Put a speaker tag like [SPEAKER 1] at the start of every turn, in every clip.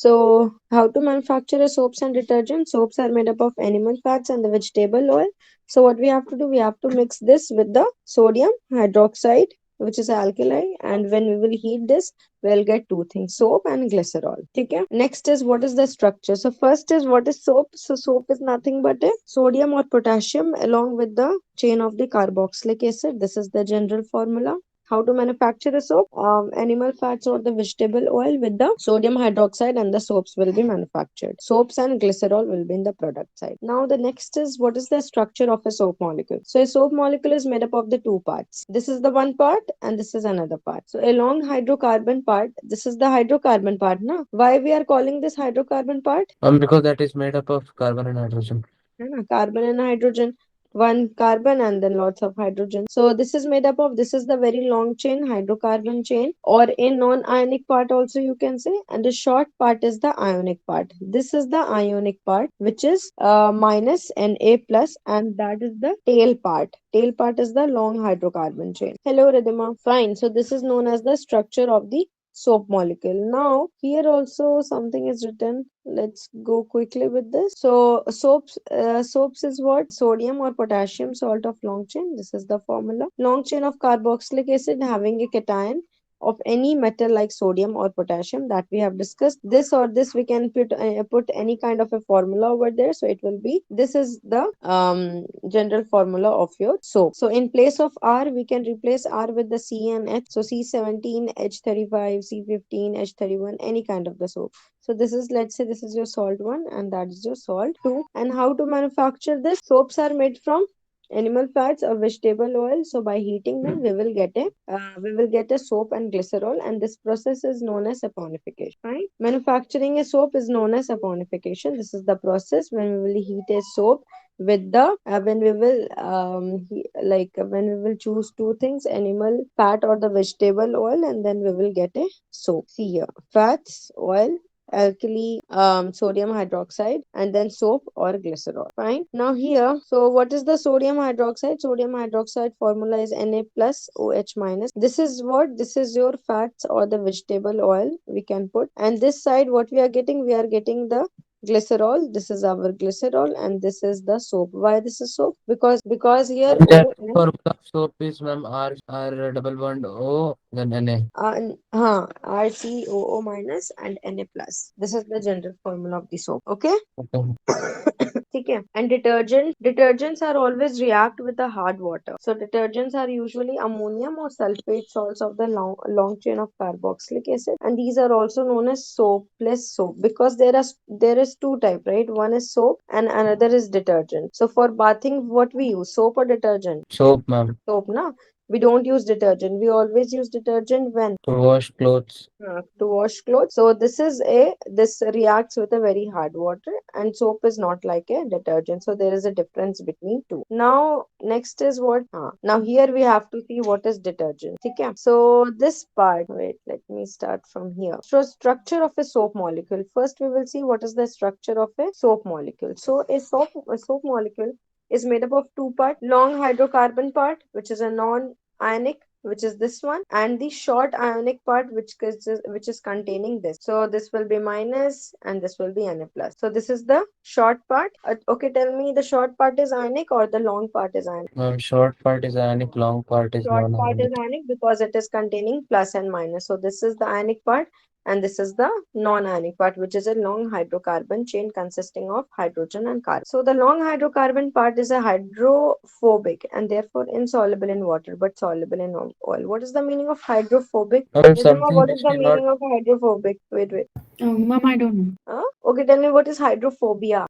[SPEAKER 1] So, how to manufacture a soaps and detergents? Soaps are made up of animal fats and the vegetable oil. So, what we have to do, we have to mix this with the sodium hydroxide, which is alkali, and when we will heat this, we'll get two things: soap and glycerol. Okay. Next is what is the structure. So, first is what is soap. So, soap is nothing but a sodium or potassium along with the chain of the carboxylic acid. This is the general formula. How to manufacture a soap? Animal fats or the vegetable oil with the sodium hydroxide and the soaps will be manufactured. Soaps and glycerol will be in the product side. Now the next is what is the structure of a soap molecule? So a soap molecule is made up of the two parts. This is the one part and this is another part. So a long hydrocarbon part, this is the hydrocarbon part. Na? Why we are calling this hydrocarbon part?
[SPEAKER 2] Because that is made up of carbon and hydrogen.
[SPEAKER 1] है ना, carbon and hydrogen, one carbon and then lots of hydrogen. So this is made up of, this is the very long chain, hydrocarbon chain, or a non-ionic part also you can say, and the short part is the ionic part. This is the ionic part, which is minus Na plus, and that is the tail part. Tail part is the long hydrocarbon chain. Hello Ridhima. Fine. So this is known as the structure of the soap molecule. Now here also something is written. Let's go quickly with this. So soaps is what? Sodium or potassium salt of long chain. This is the formula. Long chain of carboxylic acid having a cation of any metal like sodium or potassium that we have discussed. This or this we can put any kind of a formula over there. So it will be, this is the general formula of your soap. So in place of R, we can replace R with the C and H. So C17, H35, C15, H31, any kind of the soap. So this is, let's say this is your salt one and that is your salt two. And how to manufacture this? Soaps are made from animal fats or vegetable oil. So by heating them, we will get a soap and glycerol, and this process is known as saponification. Right? Manufacturing a soap is known as saponification. This is the process when we will heat a soap with the when we will when we will choose two things, animal fat or the vegetable oil, and then we will get a soap. See here, fats, oil, alkali, sodium hydroxide, and then soap or glycerol. Fine. Now here, so what is the sodium hydroxide? Sodium hydroxide formula is Na plus OH minus. This is what? This is your fats or the vegetable oil we can put. And this side, what we are getting? We are getting the glycerol. This is our glycerol, and this is the soap. Why this is soap? Because here
[SPEAKER 2] And that
[SPEAKER 1] O
[SPEAKER 2] formula of soap is, ma'am, R double bond O then Na.
[SPEAKER 1] RCOO minus and Na plus. This is the general formula of the soap. Okay.
[SPEAKER 2] Okay.
[SPEAKER 1] ठीक है. And detergents are always react with the hard water. So detergents are usually ammonium or sulfate salts of the long chain of carboxylic acid, and these are also known as soapless soap because there is two type, right? One is soap and another is detergent. So for bathing, what we use, soap or detergent?
[SPEAKER 2] Soap, ma'am.
[SPEAKER 1] Soap, na. We don't use detergent. We always use detergent when
[SPEAKER 2] To wash clothes.
[SPEAKER 1] to wash clothes. So this reacts with a very hard water, and soap is not like a detergent. So there is a difference between two. Now next is what? Now here we have to see what is detergent. Okay. So this part. Wait, let me start from here. So structure of a soap molecule. First we will see what is the structure of a soap molecule. So a soap molecule is made up of two parts: long hydrocarbon part, which is a non-ionic, which is this one, and the short ionic part, which is containing this. So this will be minus and this will be Na plus. So this is the short part. Okay, tell me, the short part is ionic or the long part is ionic?
[SPEAKER 2] Short part is ionic, long part is
[SPEAKER 1] Short part is
[SPEAKER 2] non-ionic.
[SPEAKER 1] ionic because it is containing plus and minus. So this is the ionic part and this is the non-ionic part, which is a long hydrocarbon chain consisting of hydrogen and carbon. So the long hydrocarbon part is a hydrophobic and therefore insoluble in water but soluble in oil. What is the meaning of hydrophobic? Ridhima,
[SPEAKER 2] Something
[SPEAKER 1] what is
[SPEAKER 2] which
[SPEAKER 1] the
[SPEAKER 2] cannot.
[SPEAKER 1] meaning of hydrophobic? Wait.
[SPEAKER 3] Mom, I don't know.
[SPEAKER 1] Okay, tell me what is hydrophobia?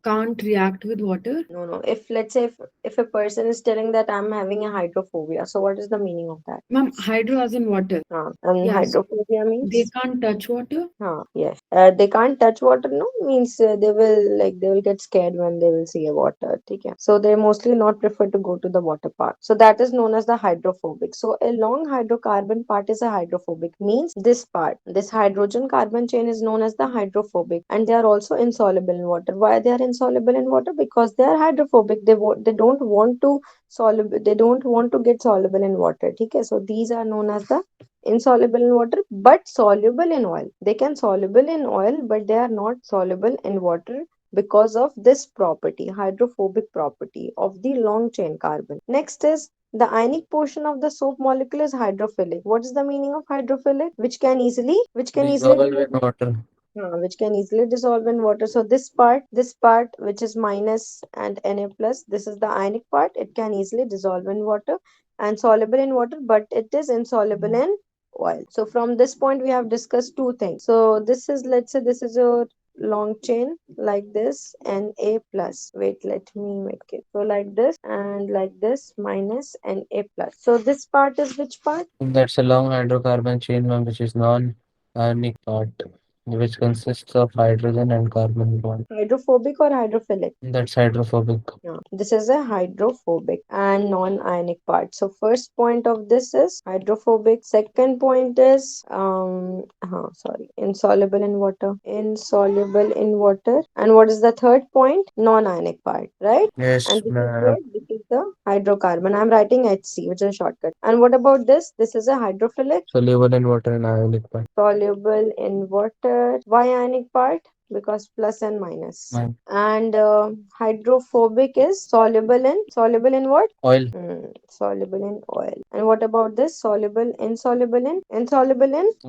[SPEAKER 3] Can't react with water.
[SPEAKER 1] No. If let's say if a person is telling that I'm having a hydrophobia, so what is the meaning of that?
[SPEAKER 3] Mom, hydro as in water.
[SPEAKER 1] And
[SPEAKER 3] Yes.
[SPEAKER 1] hydrophobia
[SPEAKER 3] They
[SPEAKER 1] means?
[SPEAKER 3] can't touch water.
[SPEAKER 1] Yes. They can't touch water, no? Means they will get scared when they will see a water. Okay. So they mostly not prefer to go to the water part. So that is known as the hydrophobic. So a long hydrocarbon part is a hydrophobic. Means this part, this hydrogen carbon chain is known as the hydrophobic, and they are also insoluble in water. Why they are insoluble in water? Because they are hydrophobic. They don't want to soluble. They don't want to get soluble in water. Okay. So these are known as the insoluble in water but soluble in oil. They can soluble in oil but they are not soluble in water because of this property, hydrophobic property of the long chain carbon. Next is the ionic portion of the soap molecule is hydrophilic. What is the meaning of hydrophilic? Which can easily
[SPEAKER 2] Dissolve in water.
[SPEAKER 1] which can easily dissolve in water. So this part which is minus and Na plus, this is the ionic part. It can easily dissolve in water and soluble in water, but it is insoluble in oil. So from this point we have discussed two things. So this is, let's say this is a long chain like this, Na plus. Wait, let me make it. So like this and like this, minus Na plus. So this part is which part?
[SPEAKER 2] That's a long hydrocarbon chain, ma'am, which is non-ionic part, which consists of hydrogen and carbon bond.
[SPEAKER 1] Hydrophobic or hydrophilic?
[SPEAKER 2] That's hydrophobic.
[SPEAKER 1] Yeah, this is a hydrophobic and non-ionic part. So first point of this is hydrophobic. Second point is insoluble in water. Insoluble in water. And what is the third point? Non-ionic part, right?
[SPEAKER 2] Yes,
[SPEAKER 1] And this is
[SPEAKER 2] ma'am.
[SPEAKER 1] what? This is the hydrocarbon. I'm writing HC, which is a shortcut. And what about this? This is a hydrophilic.
[SPEAKER 2] Soluble in water and ionic part.
[SPEAKER 1] Soluble in water. Why ionic part? Because plus and minus.
[SPEAKER 2] Ma'am.
[SPEAKER 1] And hydrophobic is soluble in what?
[SPEAKER 2] Oil.
[SPEAKER 1] Soluble in oil. And what about this? Insoluble in.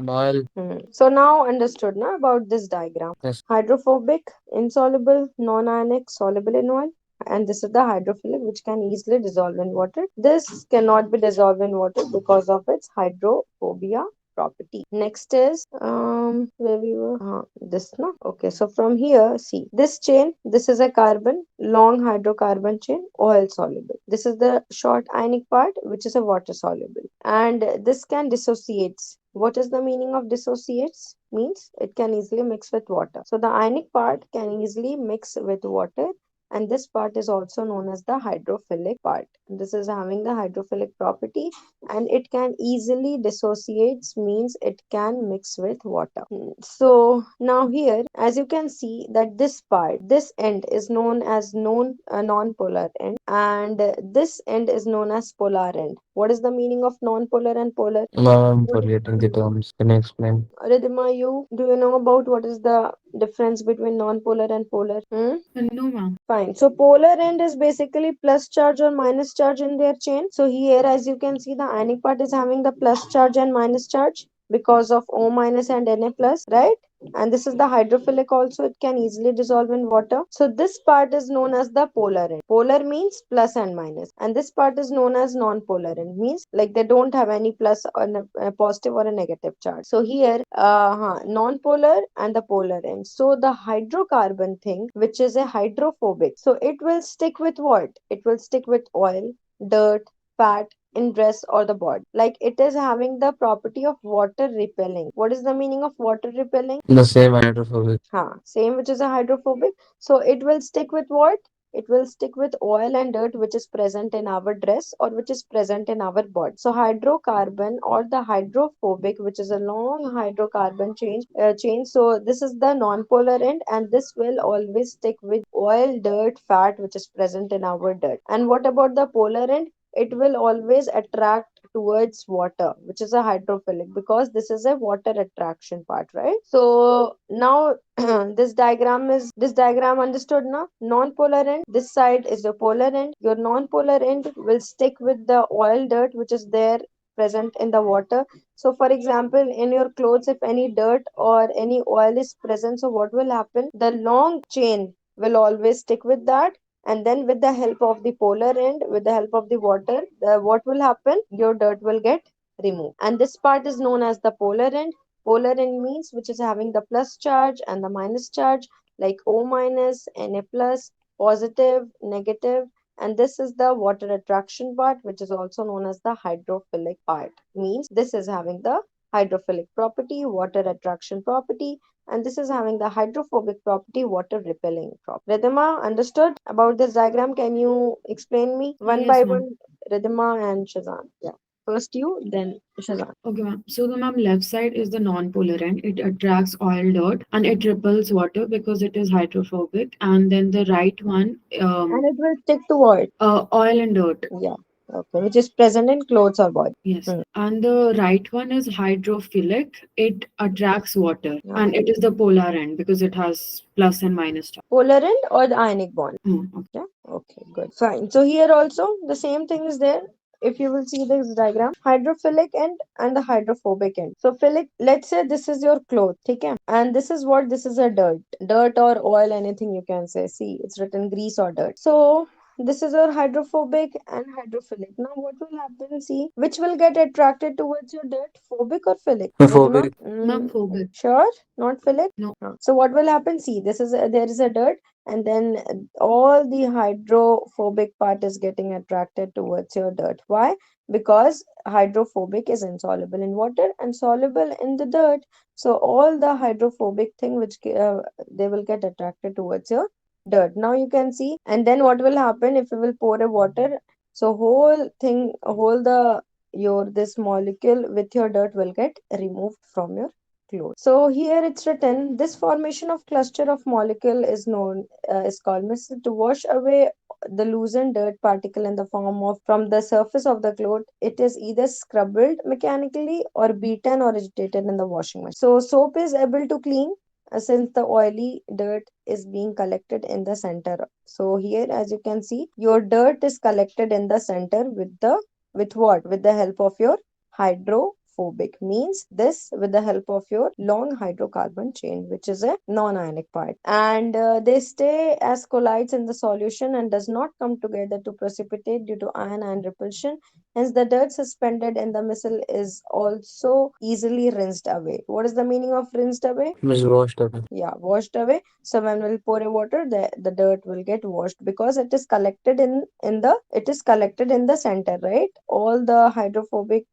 [SPEAKER 2] Oil.
[SPEAKER 1] So now understood now about this diagram.
[SPEAKER 2] Yes.
[SPEAKER 1] Hydrophobic, insoluble, non-ionic, soluble in oil. And this is the hydrophilic, which can easily dissolve in water. This cannot be dissolved in water because of its hydrophobia property. Next is where we were, this no. Okay, so from here, see this chain. This is a carbon, long hydrocarbon chain, oil soluble. This is the short ionic part, which is a water soluble, and this can dissociates. What is the meaning of dissociates? Means it can easily mix with water. So the ionic part can easily mix with water, and this part is also known as the hydrophilic part. This is having the hydrophilic property, and it can easily dissociates, means it can mix with water. So now here, as you can see that this part, this end is known as non-polar end, and this end is known as polar end. What is the meaning of non-polar and polar?
[SPEAKER 2] Ma'am, I'm forgetting the terms. Can you explain?
[SPEAKER 1] Ridhima, do you know about what is the difference between non-polar and polar?
[SPEAKER 3] No, ma'am.
[SPEAKER 1] Fine. So polar end is basically plus charge or minus charge in their chain. So here, as you can see, the ionic part is having the plus charge and minus charge because of O minus and Na plus, right? And this is the hydrophilic also. It can easily dissolve in water. So this part is known as the polar end. Polar means plus and minus, and this part is known as non-polar end. Means like they don't have any plus or a positive or a negative charge. So here, non-polar and the polar end. So the hydrocarbon thing, which is a hydrophobic, so it will stick with what? It will stick with oil, dirt, fat in dress or the body. Like it is having the property of water repelling. What is the meaning of water repelling?
[SPEAKER 2] The same hydrophobic.
[SPEAKER 1] Same, which is a hydrophobic. So it will stick with what? It will stick with oil and dirt which is present in our dress or which is present in our body. So hydrocarbon or the hydrophobic, which is a long hydrocarbon chain. So this is the non-polar end, and this will always stick with oil, dirt, fat which is present in our dirt. And what about the polar end? It will always attract towards water, which is a hydrophilic, because this is a water attraction part, right? So now this diagram understood now. Non-polar end, this side is the polar end. Your non-polar end will stick with the oil, dirt which is there present in the water. So for example, in your clothes, if any dirt or any oil is present, so what will happen? The long chain will always stick with that, and then with the help of the polar end, with the help of the water, what will happen? Your dirt will get removed, and this part is known as the polar end. Polar end means which is having the plus charge and the minus charge, like O minus, Na plus, positive, negative, and this is the water attraction part, which is also known as the hydrophilic part. Means this is having the hydrophilic property, water attraction property, and this is having the hydrophobic property, water repelling property. Ridhima, understood about this diagram? Can you explain me one
[SPEAKER 3] Yes,
[SPEAKER 1] by
[SPEAKER 3] ma'am.
[SPEAKER 1] one? Ridhima and Shazan. Yeah. First you, then Shazan.
[SPEAKER 3] Okay, ma'am. So the ma'am left side is the non-polar end. It attracts oil, dirt, and it repels water because it is hydrophobic. And then the right one,
[SPEAKER 1] And it will stick to what?
[SPEAKER 3] oil and dirt.
[SPEAKER 1] Yeah. Okay, which is present in clothes or body.
[SPEAKER 3] Yes.
[SPEAKER 1] Hmm.
[SPEAKER 3] And the right one is hydrophilic. It attracts water
[SPEAKER 1] Yeah.
[SPEAKER 3] and it is the polar end because it has plus and minus charge.
[SPEAKER 1] Polar end or the ionic bond.
[SPEAKER 3] Okay.
[SPEAKER 1] Yeah. Okay, good. Fine. So here also the same thing is there. If you will see this diagram, hydrophilic end and the hydrophobic end. So philic, let's say this is your cloth, okay? And this is what, this is a dirt or oil, anything you can say. See, it's written grease or dirt. So this is your hydrophobic and hydrophilic. Now what will happen? See, which will get attracted towards your dirt, phobic or philic? Ridhima?
[SPEAKER 2] Phobic.
[SPEAKER 3] Ma'am, phobic.
[SPEAKER 1] Sure, not philic.
[SPEAKER 3] No.
[SPEAKER 1] No. So what will happen? See, this is there is a dirt, and then all the hydrophobic part is getting attracted towards your dirt. Why? Because hydrophobic is insoluble in water and soluble in the dirt. So all the hydrophobic thing which they will get attracted towards your dirt. Now you can see, and then what will happen if you will pour a water? So whole thing, whole the your this molecule with your dirt will get removed from your clothes. So here it's written, this formation of cluster of molecule is known is called to wash away the loosened dirt particle in the form of from the surface of the cloth. It is either scrubbed mechanically or beaten or agitated in the washing machine. So soap is able to clean since the oily dirt is being collected in the center. So here as you can see, your dirt is collected in the center with the with what? With the help of your hydrophobic, means this with the help of your long hydrocarbon chain, which is a non-ionic part, and they stay as colloids in the solution and does not come together to precipitate due to ion repulsion. Hence the dirt suspended in the missile is also easily rinsed away. What is the meaning of rinsed away?
[SPEAKER 2] Is washed away.
[SPEAKER 1] Yeah, washed away. So when we'll pour a water, the dirt will get washed because it is collected in the it is collected in the center, right? All the hydrophobic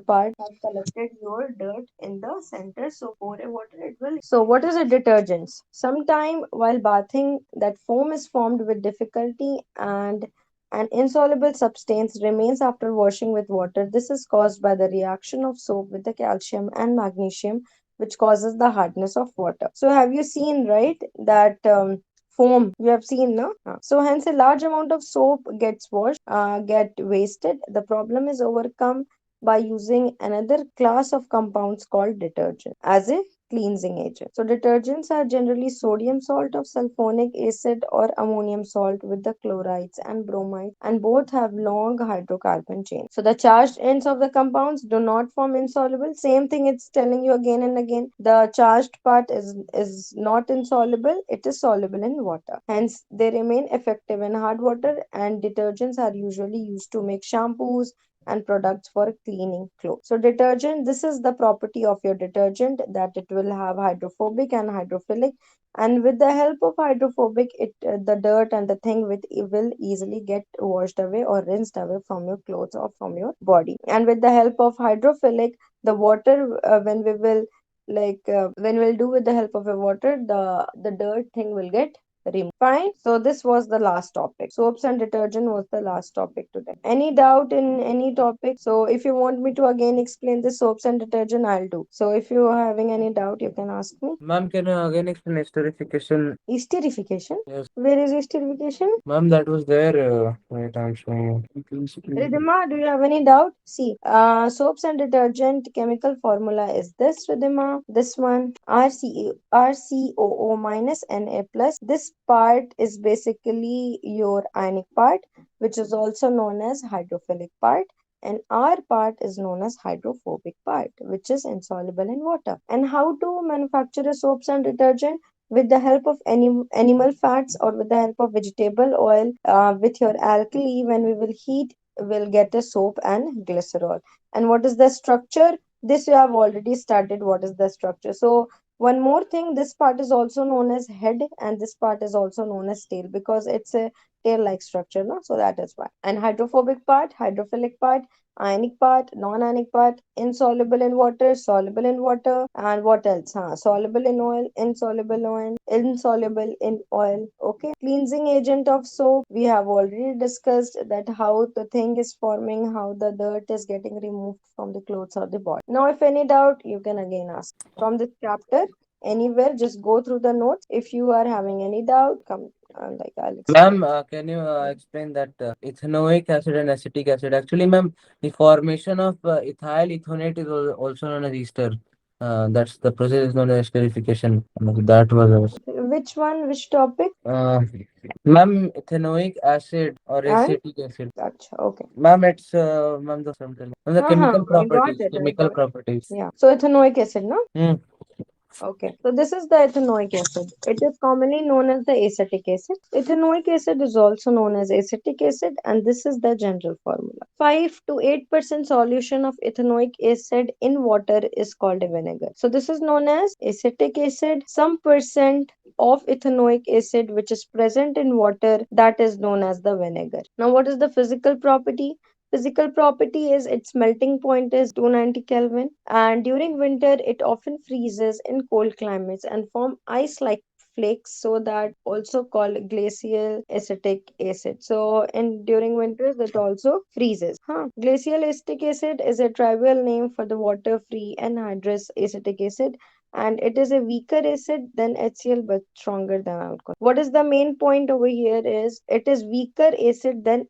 [SPEAKER 1] part have collected your dirt in the center. So pour a water, it will. So what is a detergents? Sometime while bathing, that foam is formed with difficulty and an insoluble substance remains after washing with water. This is caused by the reaction of soap with the calcium and magnesium, which causes the hardness of water. So have you seen, right, that foam you have seen, no? So hence a large amount of soap gets washed, get wasted. The problem is overcome by using another class of compounds called detergent as a cleansing agent. So detergents are generally sodium salt of sulfonic acid or ammonium salt with the chlorides and bromide, and both have long hydrocarbon chains. So the charged ends of the compounds do not form insoluble. Same thing it's telling you again and again. The charged part is not insoluble, it is soluble in water. Hence they remain effective in hard water, and detergents are usually used to make shampoos and products for cleaning clothes. So detergent, this is the property of your detergent, that it will have hydrophobic and hydrophilic, and with the help of hydrophobic, it the dirt and the thing with it will easily get washed away or rinsed away from your clothes or from your body. And with the help of hydrophilic, the water when we will when we'll do with the help of a water, the dirt thing will get removed. Fine. So this was the last topic. Soaps and detergent was the last topic today. Any doubt in any topic? So if you want me to again explain the soaps and detergent, I'll do. So if you are having any doubt, you can ask me.
[SPEAKER 2] Ma'am, can you again explain esterification?
[SPEAKER 1] Esterification?
[SPEAKER 2] Yes.
[SPEAKER 1] Where is esterification?
[SPEAKER 2] Ma'am, that was there. Wait, I'm showing you.
[SPEAKER 1] Ridhima, do you have any doubt? See, soaps and detergent chemical formula is this, Ridhima. This one, RCOO minus Na plus. This part is basically your ionic part, which is also known as hydrophilic part. And R part is known as hydrophobic part, which is insoluble in water. And how to manufacture a soaps and detergent? With the help of animal fats or with the help of vegetable oil, with your alkali, when we will heat, we'll get a soap and glycerol. And what is the structure? This you have already started. What is the structure? So one more thing, this part is also known as head and this part is also known as tail because it's a tail like structure, no? So that is why. And hydrophobic part, hydrophilic part, ionic part, non-ionic part, insoluble in water, soluble in water, and what else? Soluble in oil, insoluble in oil. Okay. Cleansing agent of soap. We have already discussed that how the thing is forming, how the dirt is getting removed from the clothes or the body. Now, if any doubt, you can again ask from this chapter. Anywhere, just go through the notes. If you are having any doubt, come like I'll explain.
[SPEAKER 2] Ma'am, can you explain that ethanoic acid and acetic acid? Actually, ma'am, the formation of ethyl ethonate is also known as ester. That's the process is known as esterification. That was
[SPEAKER 1] Which one? Which topic?
[SPEAKER 2] uh, ma'am, ethanoic acid or
[SPEAKER 1] And
[SPEAKER 2] acetic acid.
[SPEAKER 1] gotcha. Okay.
[SPEAKER 2] Ma'am, it's ma'am the
[SPEAKER 1] Uh-huh.
[SPEAKER 2] chemical
[SPEAKER 1] I got
[SPEAKER 2] properties.
[SPEAKER 1] it. I
[SPEAKER 2] Chemical
[SPEAKER 1] got it.
[SPEAKER 2] properties.
[SPEAKER 1] Yeah. So ethanoic acid, no?
[SPEAKER 2] Hmm.
[SPEAKER 1] Okay, so this is the ethanoic acid. It is commonly known as the acetic acid. Ethanoic acid is also known as acetic acid, and this is the general formula. 5 to 8% solution of ethanoic acid in water is called a vinegar. So this is known as acetic acid. Some percent of ethanoic acid which is present in water, that is known as the vinegar. Now, what is the physical property? Physical property is its melting point is 290 Kelvin, and during winter it often freezes in cold climates and form ice like flakes, so that also called glacial acetic acid. So in during winters it also freezes. Glacial acetic acid is a trivial name for the water free anhydrous acetic acid, and it is a weaker acid than HCl but stronger than alcohol. What is the main point over here is it is weaker acid than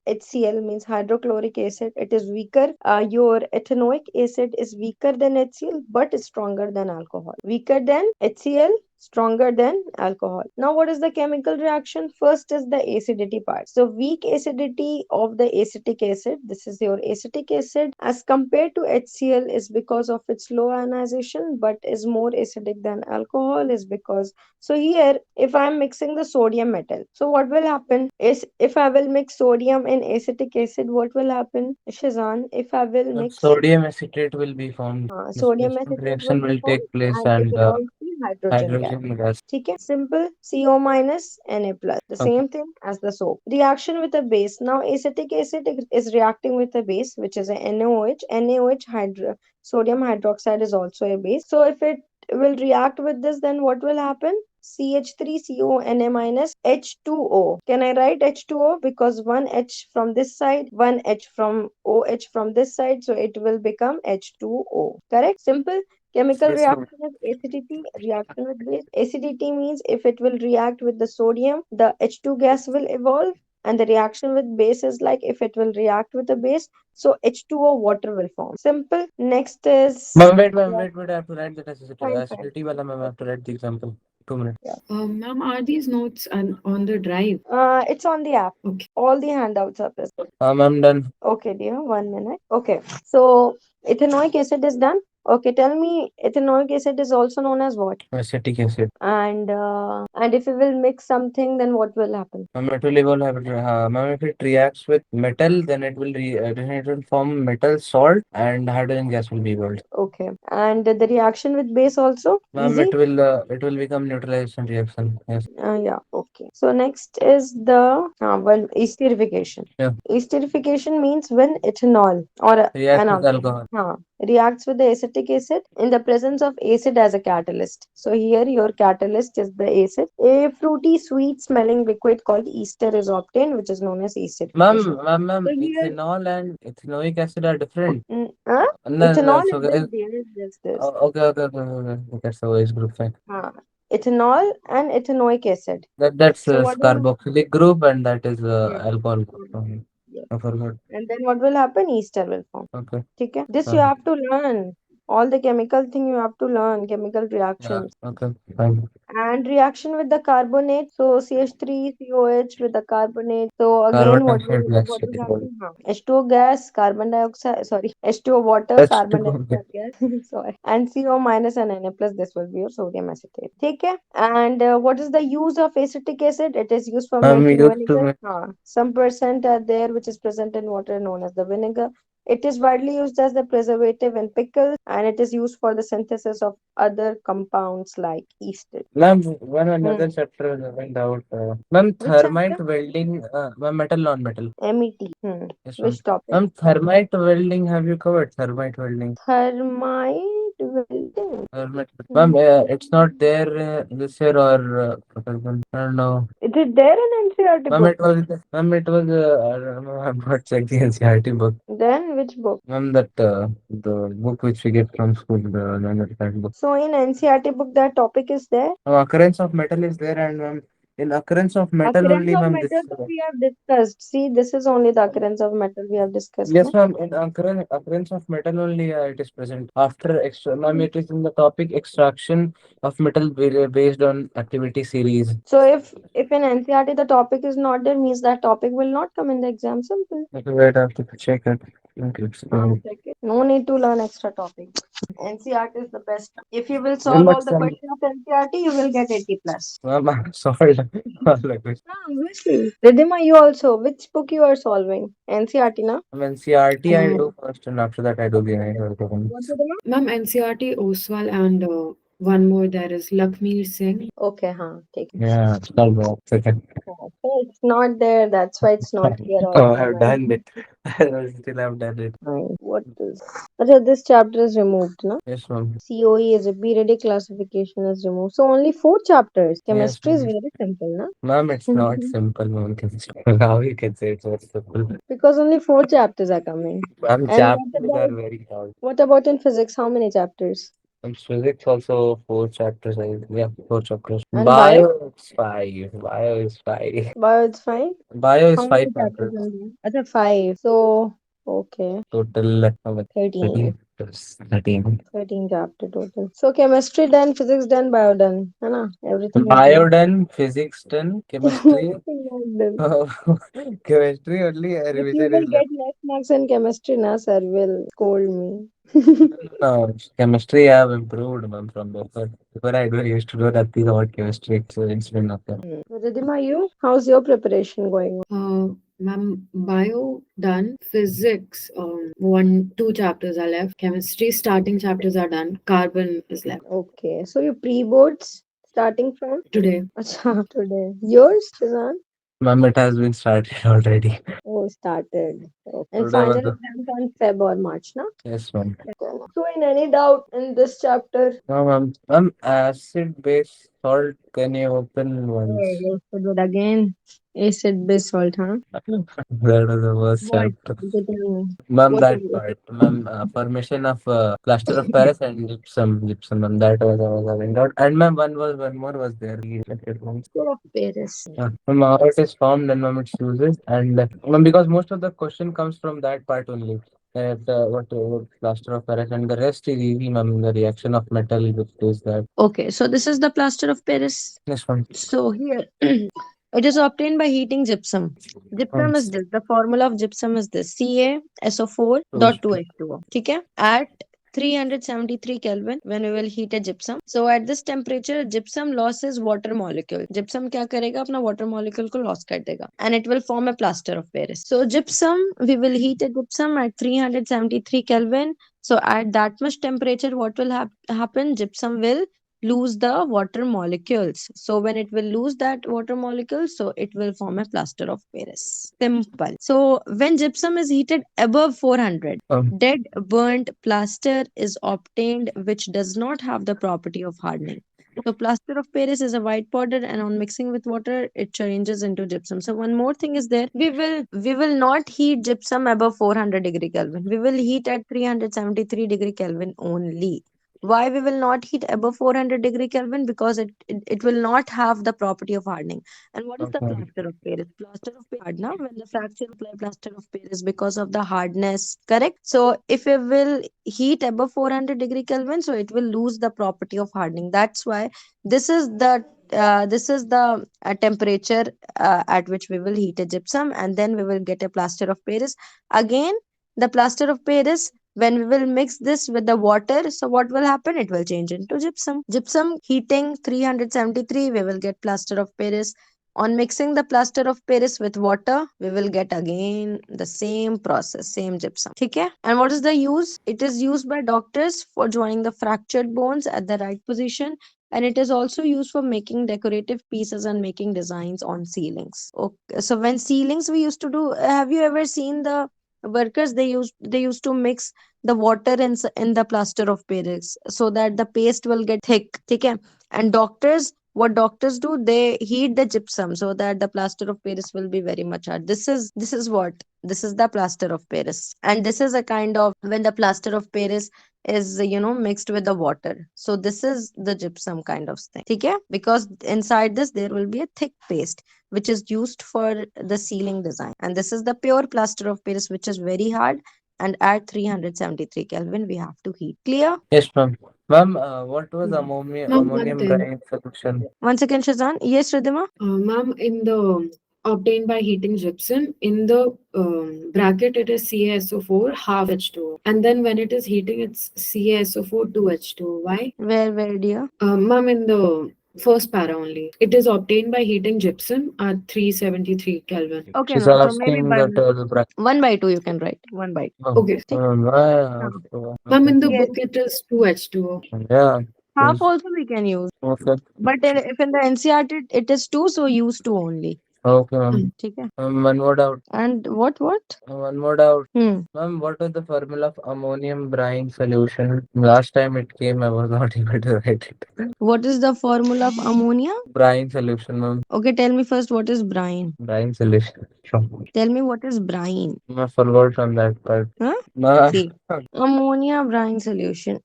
[SPEAKER 1] HCl, means hydrochloric acid. It is weaker. Your ethanoic acid is weaker than HCl but stronger than alcohol. Weaker than HCl, stronger than alcohol. Now, what is the chemical reaction? First is the acidity part. So, weak acidity of the acetic acid, this is your acetic acid, as compared to HCl, is because of its low ionization but is more acidic than alcohol, is because so here, if I am mixing the sodium metal, so what will happen is if I will mix sodium and acetic acid, what will happen, Shazan? If I will mix
[SPEAKER 2] Sodium acetate will be formed. This
[SPEAKER 1] sodium acetate will
[SPEAKER 2] reaction
[SPEAKER 1] be
[SPEAKER 2] will
[SPEAKER 1] formed
[SPEAKER 2] take place
[SPEAKER 1] and it
[SPEAKER 2] and
[SPEAKER 1] will also be hydrogen gas.
[SPEAKER 2] hydrogen gas.
[SPEAKER 1] ठीक है? Simple CO minus Na plus. The
[SPEAKER 2] Okay.
[SPEAKER 1] same thing as the soap. Reaction with a base. Now acetic acid is reacting with a base which is a NaOH. NaOH sodium hydroxide is also a base. So if it will react with this, then what will happen? CH3CO Na minus H2O. Can I write H2O? Because one H from this side, one H from OH from this side, so it will become H2O. Correct? Simple. Chemical
[SPEAKER 2] Yes, ma'am.
[SPEAKER 1] reaction is acidity, reaction with base. Acidity means if it will react with the sodium, the H2 gas will evolve, and the reaction with base is like if it will react with the base, so H2O water will form. Simple. Next is
[SPEAKER 2] Wait, I have to write that
[SPEAKER 1] fine, fine.
[SPEAKER 2] acidity wala ma'am, I have to write the example. 2 minutes.
[SPEAKER 1] Yeah.
[SPEAKER 3] Ma'am, are these notes on the drive?
[SPEAKER 1] It's on the app.
[SPEAKER 3] Okay.
[SPEAKER 1] All the handouts are present.
[SPEAKER 2] I'm done.
[SPEAKER 1] Okay, dear. 1 minute. Okay. So ethanoic acid is done. Okay, tell me, ethanoic acid is also known as what?
[SPEAKER 2] Acetic acid.
[SPEAKER 1] And if you will mix something, then what will happen?
[SPEAKER 2] It will evolve. Ma'am, if it reacts with metal, then it will form metal salt and hydrogen gas will be evolved.
[SPEAKER 1] Okay. And the reaction with base also
[SPEAKER 2] Ma'am,
[SPEAKER 1] easy?
[SPEAKER 2] it will become neutralization reaction. Yes.
[SPEAKER 1] Yeah, okay. So next is the one esterification.
[SPEAKER 2] Yeah.
[SPEAKER 1] Esterification means when ethanol or
[SPEAKER 2] Reacts
[SPEAKER 1] an
[SPEAKER 2] with
[SPEAKER 1] alcohol
[SPEAKER 2] alcohol.
[SPEAKER 1] reacts with the acetic acid in the presence of acid as a catalyst. So here your catalyst is the acid. A fruity, sweet smelling liquid called ester is obtained, which is known as esterification.
[SPEAKER 2] Ma'am,
[SPEAKER 1] So here,
[SPEAKER 2] ethanol and ethanoic acid are different.
[SPEAKER 1] ethanol
[SPEAKER 2] No, so
[SPEAKER 1] is this,
[SPEAKER 2] guys,
[SPEAKER 1] there is this.
[SPEAKER 2] That's the age group fine.
[SPEAKER 1] Uh, Ethanol and ethanoic acid.
[SPEAKER 2] That's
[SPEAKER 1] So
[SPEAKER 2] a
[SPEAKER 1] what will
[SPEAKER 2] carboxylic group and that is
[SPEAKER 1] hmm,
[SPEAKER 2] alcohol group.
[SPEAKER 1] hmm, yes.
[SPEAKER 2] I forgot.
[SPEAKER 1] And then what will happen? Ester will form.
[SPEAKER 2] Okay.
[SPEAKER 1] ठीक है? This you
[SPEAKER 2] Uh,
[SPEAKER 1] have to learn. All the chemical thing you have to learn. Chemical
[SPEAKER 2] yeah.
[SPEAKER 1] reactions.
[SPEAKER 2] Okay. Fine.
[SPEAKER 1] And reaction with the carbonate, so CH3 COH with the carbonate, so
[SPEAKER 2] Carbon
[SPEAKER 1] again
[SPEAKER 2] dioxide gas
[SPEAKER 1] what will
[SPEAKER 2] it evolved.
[SPEAKER 1] happen, H2O gas, carbon dioxide, sorry, H2O water, carbon
[SPEAKER 2] H2O. Okay.
[SPEAKER 1] dioxide gas, sorry, and CO minus and Na plus, this will be your sodium acetate. ठीक है? And what is the use of acetic acid? It is used for
[SPEAKER 2] I'm
[SPEAKER 1] making
[SPEAKER 2] used to
[SPEAKER 1] vinegar. Some percent are there which is present in water known as the vinegar. It is widely used as the preservative in pickles, and it is used for the synthesis of other compounds like ester.
[SPEAKER 2] ma'am, one
[SPEAKER 1] Hmm.
[SPEAKER 2] another chapter went out. Ma'am,
[SPEAKER 1] Which chapter?
[SPEAKER 2] thermite welding. Ma'am, metal non-metal.
[SPEAKER 1] MET.
[SPEAKER 2] Yes, ma'am.
[SPEAKER 1] Which topic?
[SPEAKER 2] Ma'am, thermite welding. Have you covered thermite welding?
[SPEAKER 1] Thermite welding.
[SPEAKER 2] Thermite.
[SPEAKER 1] Hmm.
[SPEAKER 2] Ma'am, it's not there this year or I don't know.
[SPEAKER 1] Is it there in NCERT
[SPEAKER 2] Ma'am,
[SPEAKER 1] book?
[SPEAKER 2] it was. I don't know. I'm not checking NCERT book.
[SPEAKER 1] Then which book?
[SPEAKER 2] Ma'am, that the book which we get from school, the non book.
[SPEAKER 1] So in NCERT book that topic is there.
[SPEAKER 2] Occurrence of metal is there, and ma'am, In occurrence of metal
[SPEAKER 1] Occurrence
[SPEAKER 2] only,
[SPEAKER 1] of
[SPEAKER 2] ma'am.
[SPEAKER 1] metal
[SPEAKER 2] This.
[SPEAKER 1] that we have discussed. See, this is only the occurrence of metal we have discussed,
[SPEAKER 2] Yes,
[SPEAKER 1] no?
[SPEAKER 2] ma'am. In occurrence of metal only, it is present. After extra, ma'am, it is in the topic extraction of metal based on activity series.
[SPEAKER 1] So if in NCRT the topic is not there, means that topic will not come in the exam. Simple.
[SPEAKER 2] Okay, wait, I have to check it. Okay,
[SPEAKER 1] Check it. No need to learn extra topic. NCRT is the best. If you will
[SPEAKER 2] ma'am,
[SPEAKER 1] solve
[SPEAKER 2] but
[SPEAKER 1] all the
[SPEAKER 2] some,
[SPEAKER 1] questions of NCRT, you will get 80 plus.
[SPEAKER 2] ma'am, I'm sorry. All like this.
[SPEAKER 1] Ah, obviously. Ridhima, you also. Which book you are solving? NCRT, na?
[SPEAKER 2] I mean, CRT I
[SPEAKER 3] Uh,
[SPEAKER 2] do first, and after that I do the other
[SPEAKER 1] What,
[SPEAKER 2] ones.
[SPEAKER 1] Ridhima?
[SPEAKER 3] Ma'am, NCRT, Oswal, and one more there is Lakmeer Singh.
[SPEAKER 1] Okay, huh. Take it.
[SPEAKER 2] Yeah, start the second.
[SPEAKER 1] Okay, it's not there. That's why it's not here
[SPEAKER 2] Oh,
[SPEAKER 1] also.
[SPEAKER 2] I've done it. I still have done it.
[SPEAKER 1] Fine. What is? Okay, this chapter is removed, na?
[SPEAKER 2] Yes, ma'am.
[SPEAKER 1] COE is a periodic classification is removed. So only four chapters.
[SPEAKER 2] Yes,
[SPEAKER 1] Chemistry is
[SPEAKER 2] ma'am.
[SPEAKER 1] very simple, na?
[SPEAKER 2] Ma'am, it's not simple, ma'am. How you can say it's not simple?
[SPEAKER 1] Because only four chapters are coming.
[SPEAKER 2] Ma'am,
[SPEAKER 1] And
[SPEAKER 2] chapters are very hard.
[SPEAKER 1] what about in physics? How many chapters?
[SPEAKER 2] And physics also four chapters. Yeah, four chapters.
[SPEAKER 1] And bio?
[SPEAKER 2] Bio is five. Bio is five.
[SPEAKER 1] Bio it's fine.
[SPEAKER 2] Bio is
[SPEAKER 1] How many
[SPEAKER 2] five
[SPEAKER 1] chapters
[SPEAKER 2] chapters
[SPEAKER 1] in there? Acha, five. So okay,
[SPEAKER 2] total.
[SPEAKER 1] 13.
[SPEAKER 2] 13 chapters. 13.
[SPEAKER 1] 13 chapter total. So chemistry done, physics done, bio done. है ना? Everything is done.
[SPEAKER 2] Bio done, physics done, chemistry.
[SPEAKER 1] Everything is done.
[SPEAKER 2] Chemistry only
[SPEAKER 1] If you
[SPEAKER 2] revision
[SPEAKER 1] will
[SPEAKER 2] is
[SPEAKER 1] get
[SPEAKER 2] left.
[SPEAKER 1] less marks in chemistry, na sir will scold me.
[SPEAKER 2] No, chemistry I have improved, ma'am, from before. Before I used to do nothing about chemistry. So instead of that.
[SPEAKER 1] Ridhima, you? How's your preparation going on?
[SPEAKER 3] Ma'am, bio done. Physics, one, two chapters are left. Chemistry, starting chapters are done. Carbon is left
[SPEAKER 1] Okay, so your pre-boards starting from?
[SPEAKER 3] today.
[SPEAKER 1] Acha, today. Yours, Shazan?
[SPEAKER 2] Ma'am, it has been started already.
[SPEAKER 1] Oh, started. Okay. And
[SPEAKER 2] Today
[SPEAKER 1] final
[SPEAKER 2] was the.
[SPEAKER 1] exams on Feb or March, na?
[SPEAKER 2] Yes, ma'am.
[SPEAKER 1] So, in any doubt in this chapter?
[SPEAKER 2] No, ma'am. Ma'am, acid base salt. Can you open
[SPEAKER 1] Hey,
[SPEAKER 2] once?
[SPEAKER 1] let's do it again. Acid base salt, huh?
[SPEAKER 2] That was the worst
[SPEAKER 1] What?
[SPEAKER 2] chapter.
[SPEAKER 1] Okay, tell me.
[SPEAKER 2] Ma'am,
[SPEAKER 1] What is
[SPEAKER 2] that
[SPEAKER 1] it?
[SPEAKER 2] part. Ma'am, formation of plaster of Paris and gypsum. Gypsum, ma'am. That was I was having doubt. And ma'am, one more was there. The related ones.
[SPEAKER 1] Plaster of Paris.
[SPEAKER 2] Ma'am, how it is formed and ma'am, its uses. And ma'am, because most of the question comes from that part only. That what plaster of Paris and the rest is easy, ma'am. The reaction of metal which is that.
[SPEAKER 1] Okay, so this is the plaster of Paris.
[SPEAKER 2] Yes, ma'am.
[SPEAKER 1] So here it is obtained by heating gypsum. Gypsum is this. The formula of gypsum is this. CaSO4
[SPEAKER 2] Those
[SPEAKER 1] dot
[SPEAKER 2] two.
[SPEAKER 1] 2H2O. Okay? At 373 Kelvin when we will heat a gypsum. So at this temperature gypsum loses water molecule. Gypsum क्या करेगा अपना water molecule को loss कर देगा and it will form a plaster of Paris. So gypsum we will heat a gypsum at 373 Kelvin. So at that much temperature what will happen? Gypsum will lose the water molecules. So when it will lose that water molecules, so it will form a plaster of Paris. Simple. So when gypsum is heated above 400, dead burnt plaster is obtained which does not have the property of hardening. So plaster of Paris is a white powder and on mixing with water it changes into gypsum. So one more thing is there. We will not heat gypsum above 400 degree Kelvin. We will heat at 373 degree Kelvin only. Why we will not heat above 400 degree Kelvin? Because it will not have the property of hardening. And what is the
[SPEAKER 2] Okay.
[SPEAKER 1] plaster of Paris? Plaster of Paris hard now when the fracture apply plaster of Paris because of the hardness. Correct. So if we will heat above 400 degree Kelvin, so it will lose the property of hardening. That's why this is the temperature at which we will heat a gypsum and then we will get a plaster of Paris. Again, the plaster of Paris when we will mix this with the water, so what will happen? It will change into gypsum heating 373 we will get plaster of Paris. On mixing the plaster of Paris with water we will get again the same process, same gypsum. Okay. And what is the use? It is used by doctors for joining the fractured bones at the right position and it is also used for making decorative pieces and making designs on ceilings. Okay, so when ceilings we used to do, have you ever seen the workers they used to mix the water in the plaster of Paris so that the paste will get thick. Okay. And doctors what doctors do, they heat the gypsum so that the plaster of Paris will be very much hard. This is what this is the plaster of Paris, and this is a kind of when the plaster of Paris is mixed with the water. So this is the gypsum kind of thing. Okay, because inside this there will be a thick paste which is used for the ceiling design, and this is the pure plaster of Paris which is very hard, and at 373 Kelvin we have to heat. Clear?
[SPEAKER 2] Yes, ma'am. Ma'am, what was
[SPEAKER 3] Mm. Ma'am, one
[SPEAKER 2] ammonium
[SPEAKER 3] thing.
[SPEAKER 2] brine solution?
[SPEAKER 1] One second, Shazan. Yes, Ridhima.
[SPEAKER 3] Ma'am, in the obtained by heating gypsum, in the bracket it is CaSO4 half H2O, and then when it is heating, it's CaSO4 2 H2O. Why?
[SPEAKER 1] Where, dear?
[SPEAKER 3] Ma'am, in the first para only, it is obtained by heating gypsum at 373 Kelvin.
[SPEAKER 1] Okay,
[SPEAKER 2] She's
[SPEAKER 1] ma'am. So maybe
[SPEAKER 2] asking
[SPEAKER 1] by
[SPEAKER 2] that the brine.
[SPEAKER 1] 1/2 you can write. 1/2.
[SPEAKER 2] Oh,
[SPEAKER 3] Okay.
[SPEAKER 1] Okay.
[SPEAKER 3] Ma'am,
[SPEAKER 2] okay.
[SPEAKER 3] in the
[SPEAKER 1] Yes.
[SPEAKER 3] book it is 2 H2O.
[SPEAKER 2] Yeah.
[SPEAKER 1] Half
[SPEAKER 2] Yes.
[SPEAKER 1] also we can use.
[SPEAKER 2] Okay.
[SPEAKER 1] But if in the NCRT it is two, so use two only.
[SPEAKER 2] Okay, ma'am.
[SPEAKER 3] Mm.
[SPEAKER 1] Okay.
[SPEAKER 2] One more doubt.
[SPEAKER 1] And what?
[SPEAKER 2] One more doubt.
[SPEAKER 1] Hmm.
[SPEAKER 2] Ma'am, what was the formula of ammonium brine solution? Last time it came, I was not able to write it.
[SPEAKER 1] What is the formula of ammonia?
[SPEAKER 2] Brine solution, ma'am.
[SPEAKER 1] Okay, tell me first what is brine.
[SPEAKER 2] Brine solution.
[SPEAKER 1] Tell me what is brine.
[SPEAKER 2] I forgot from that part.
[SPEAKER 1] Huh?
[SPEAKER 2] Ma-
[SPEAKER 1] See, ammonia brine solution.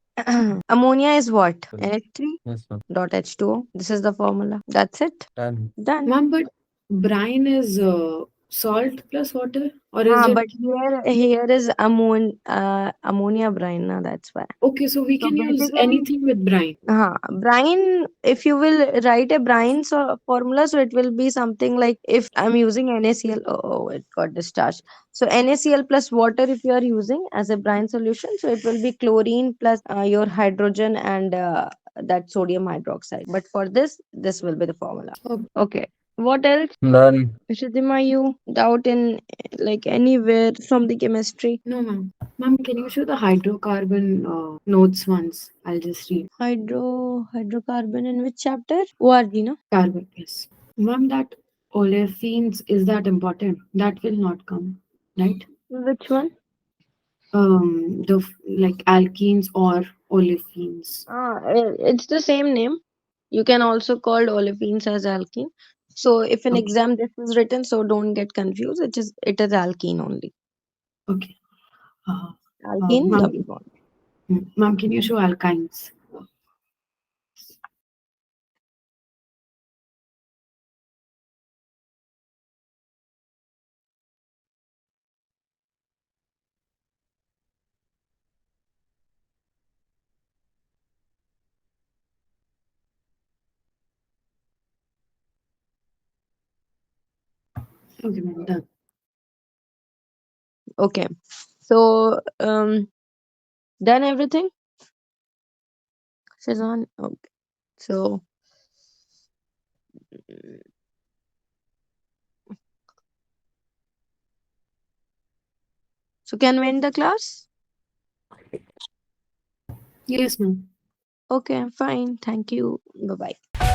[SPEAKER 1] Ammonia is what? NH3
[SPEAKER 2] Yes, ma'am.
[SPEAKER 1] dot H2O. This is the formula. That's it.
[SPEAKER 2] Done.
[SPEAKER 1] Done.
[SPEAKER 3] Ma'am, but brine is salt plus water, or is it
[SPEAKER 1] But here is ammonia brine. Na, that's why.
[SPEAKER 3] okay? So we
[SPEAKER 1] So
[SPEAKER 3] can use
[SPEAKER 1] basically,
[SPEAKER 3] anything with brine.
[SPEAKER 1] brine, if you will write a brine formula, so it will be something like if I'm using NaCl, it got discharged. So NaCl plus water, if you are using as a brine solution, so it will be chlorine plus your hydrogen and that sodium hydroxide. But for this will be the formula.
[SPEAKER 3] Okay.
[SPEAKER 1] Okay. What else?
[SPEAKER 2] Done.
[SPEAKER 1] Shidima, you doubt in like anywhere from the chemistry?
[SPEAKER 3] No, ma'am. Ma'am, can you show the hydrocarbon notes once? I'll just read.
[SPEAKER 1] Hydrocarbon in which chapter? ORG, no?
[SPEAKER 3] Carbon, yes. Ma'am, that olefins is that important? That will not come, right?
[SPEAKER 1] Which one?
[SPEAKER 3] Like alkenes or olefins.
[SPEAKER 1] It's the same name. You can also call olefins as alkene. So if in
[SPEAKER 3] Okay.
[SPEAKER 1] exam this is written, so don't get confused. It is alkene only.
[SPEAKER 3] Okay. Uh,
[SPEAKER 1] Alkene
[SPEAKER 3] ma'am,
[SPEAKER 1] double bond.
[SPEAKER 3] ma'am, can you show alkynes? Okay, ma'am, done.
[SPEAKER 1] Okay. So done everything? Shazan. Okay. So can we end the class?
[SPEAKER 3] Yes, ma'am.
[SPEAKER 1] Okay, fine. Thank you. Bye bye.